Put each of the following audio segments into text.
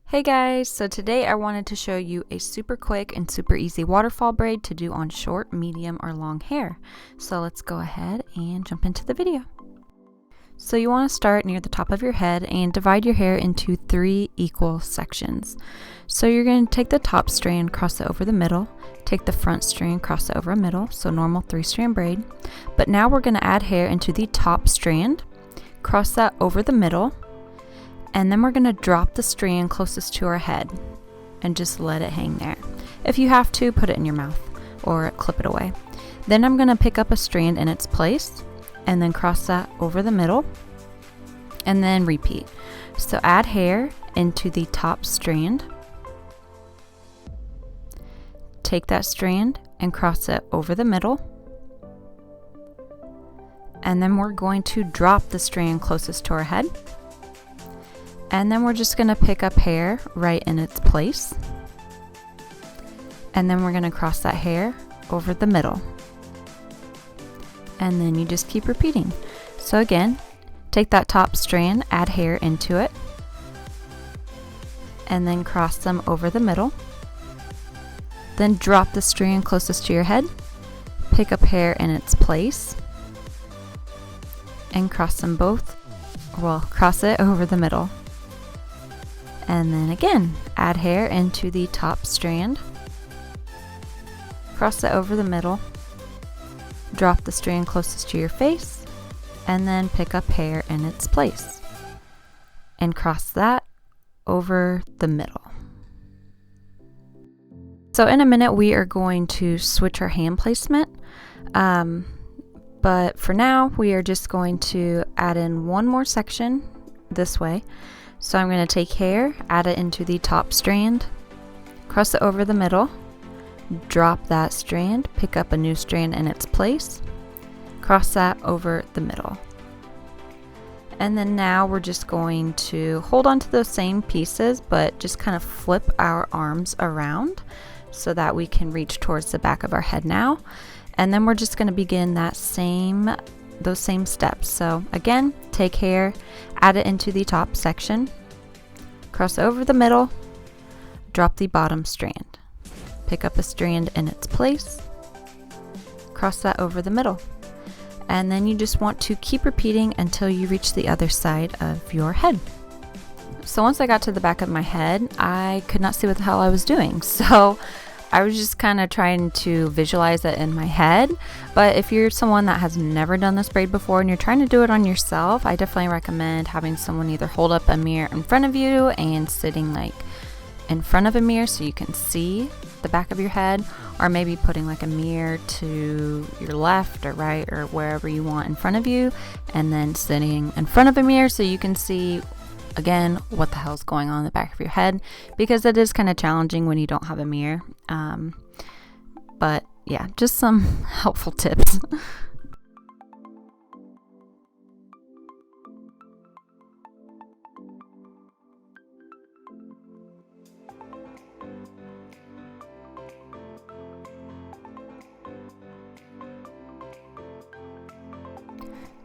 Hey guys, so today I wanted to show you a super quick and super easy waterfall braid to do on short, medium, or long hair. So let's go ahead and jump into the video. So you want to start near the top of your head and divide your hair into 3 equal sections. So you're going to take the top strand, cross it over the middle, take the front strand, cross it over a middle, so normal 3-strand braid. But now we're going to add hair into the top strand, cross that over the middle, and then we're going to drop the strand closest to our head and just let it hang there. If you have to, put it in your mouth or clip it away. Then I'm going to pick up a strand in its place and then cross that over the middle and then repeat. So add hair into the top strand, take that strand and cross it over the middle, and then we're going to drop the strand closest to our head. And then we're just going to pick up hair right in its place. And then we're going to cross that hair over the middle. And then you just keep repeating. So again, take that top strand, add hair into it, and then cross them over the middle. Then drop the strand closest to your head, pick up hair in its place, and cross them both, cross it over the middle. And then again, add hair into the top strand, cross it over the middle, drop the strand closest to your face, and then pick up hair in its place and cross that over the middle. So in a minute we are going to switch our hand placement, but for now we are just going to add in one more section this way. So I'm going to take hair, add it into the top strand, cross it over the middle, drop that strand, pick up a new strand in its place, cross that over the middle. And then now we're just going to hold on to those same pieces, but just kind of flip our arms around so that we can reach towards the back of our head now. And then we're just going to begin those same steps. So again, take hair, add it into the top section, cross over the middle, drop the bottom strand, pick up a strand in its place, cross that over the middle, and then you just want to keep repeating until you reach the other side of your head. So once I got to the back of my head, I could not see what the hell I was doing, so I was just kind of trying to visualize it in my head. But if you're someone that has never done this braid before and you're trying to do it on yourself, I definitely recommend having someone either hold up a mirror in front of you and sitting like in front of a mirror so you can see the back of your head, or maybe putting like a mirror to your left or right or wherever you want in front of you, and then sitting in front of a mirror so you can see again what the hell's going on in the back of your head, because it is kind of challenging when you don't have a mirror. But yeah, just some helpful tips.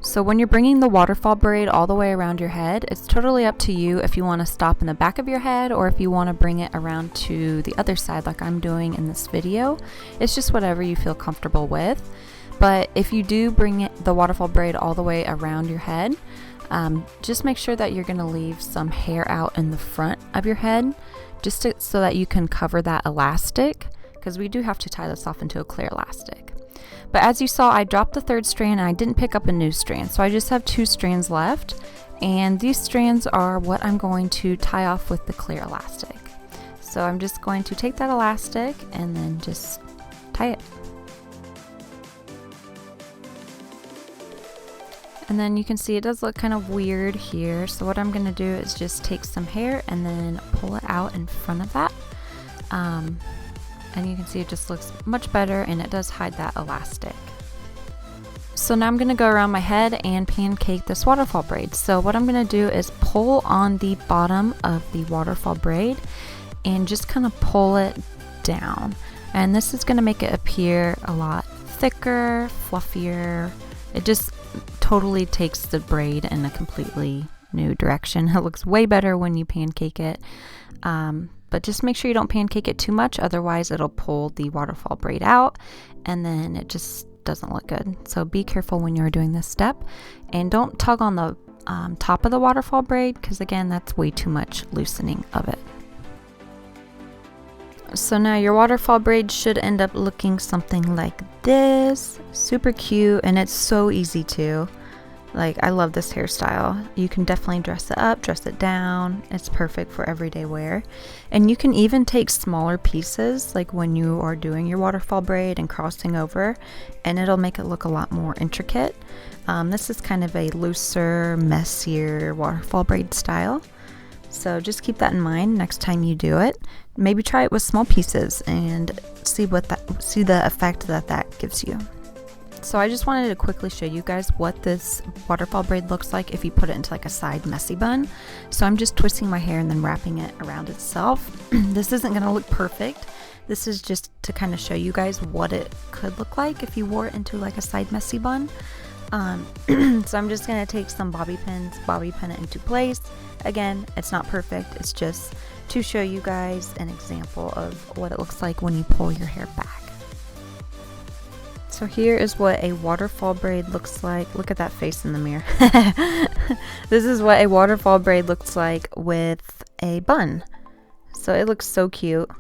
So when you're bringing the waterfall braid all the way around your head, it's totally up to you if you want to stop in the back of your head or if you want to bring it around to the other side like I'm doing in this video. It's just whatever you feel comfortable with. But if you do bring the waterfall braid all the way around your head, just make sure that you're going to leave some hair out in the front of your head so that you can cover that elastic, because we do have to tie this off into a clear elastic. But as you saw, I dropped the 3rd strand and I didn't pick up a new strand. So I just have 2 strands left. And these strands are what I'm going to tie off with the clear elastic. So I'm just going to take that elastic and then just tie it. And then you can see it does look kind of weird here. So what I'm going to do is just take some hair and then pull it out in front of that. And you can see it just looks much better, and it does hide that elastic. So now I'm going to go around my head and pancake this waterfall braid. So what I'm going to do is pull on the bottom of the waterfall braid and just kind of pull it down. And this is going to make it appear a lot thicker, fluffier. It just totally takes the braid in a completely new direction. It looks way better when you pancake it. But just make sure you don't pancake it too much, otherwise it'll pull the waterfall braid out and then it just doesn't look good. So be careful when you're doing this step, and don't tug on the top of the waterfall braid, because again, that's way too much loosening of it. So now your waterfall braid should end up looking something like this. Super cute, and it's so easy too. Like, I love this hairstyle. You can definitely dress it up, dress it down. It's perfect for everyday wear. And you can even take smaller pieces, like when you are doing your waterfall braid and crossing over, and it'll make it look a lot more intricate. This is kind of a looser, messier waterfall braid style. So just keep that in mind next time you do it. Maybe try it with small pieces and see the effect that gives you. So I just wanted to quickly show you guys what this waterfall braid looks like if you put it into like a side messy bun. So I'm just twisting my hair and then wrapping it around itself. This isn't going to look perfect. This is just to kind of show you guys what it could look like if you wore it into like a side messy bun. So I'm just going to take some bobby pins, bobby pin it into place. Again, it's not perfect. It's just to show you guys an example of what it looks like when you pull your hair back. So here is what a waterfall braid looks like. Look at that face in the mirror. This is what a waterfall braid looks like with a bun. So it looks so cute.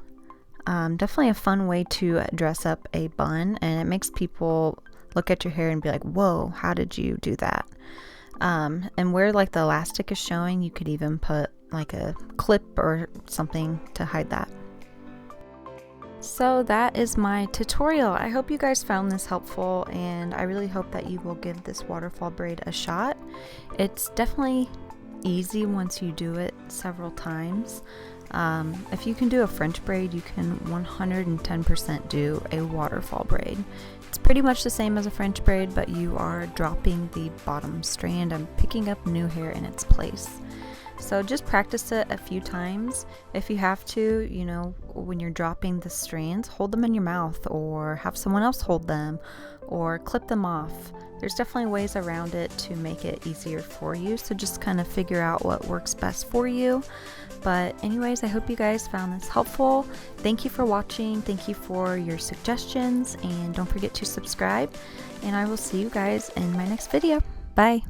Definitely a fun way to dress up a bun, and it makes people look at your hair and be like, whoa, how did you do that? And where like the elastic is showing, you could even put like a clip or something to hide that. So that is my tutorial. I hope you guys found this helpful, and I really hope that you will give this waterfall braid a shot. It's definitely easy once you do it several times. If you can do a French braid, you can 110% do a waterfall braid. It's pretty much the same as a French braid, but you are dropping the bottom strand and picking up new hair in its place. So just practice it a few times. If you have to, you know, when you're dropping the strands, hold them in your mouth or have someone else hold them or clip them off. There's definitely ways around it to make it easier for you. So just kind of figure out what works best for you. But anyways, I hope you guys found this helpful. Thank you for watching. Thank you for your suggestions, and don't forget to subscribe. And I will see you guys in my next video. Bye.